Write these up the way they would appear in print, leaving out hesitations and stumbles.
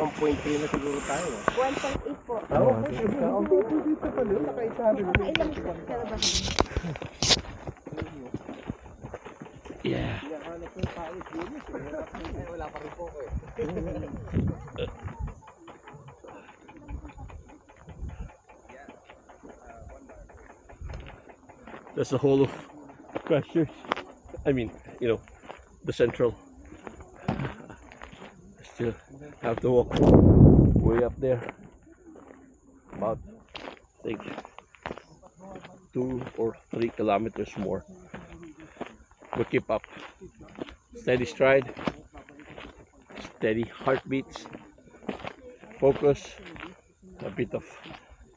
1.3 na siguro tayo. 1.8 po. Dito pala, nakaisabi mo. Nakailang pero ba? Yeah. Hanap yung pawis yun. Wala pa rin po ko eh. That's the whole of Christchurch. I mean, you know, the central. Still have to walk way up there. About, I think, 2 or 3 kilometers more. We keep up. Steady stride, steady heartbeats, focus, a bit of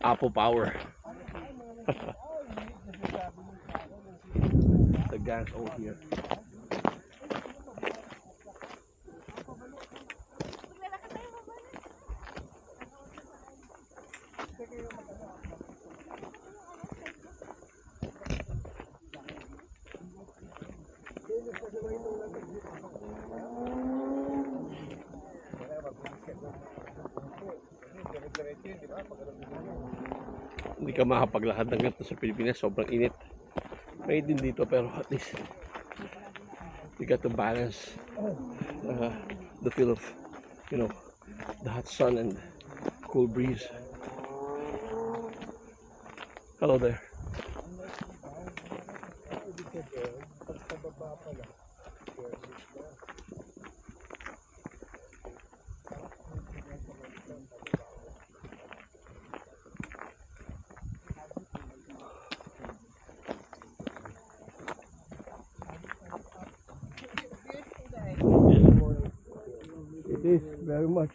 apple power. The gas over here. Hindi ka makapaglakad ng ganito sa Pilipinas, sobrang init. May din dito pero at least you got to balance the feel of, you know, the hot sun and cool breeze. Hello there. It is very much.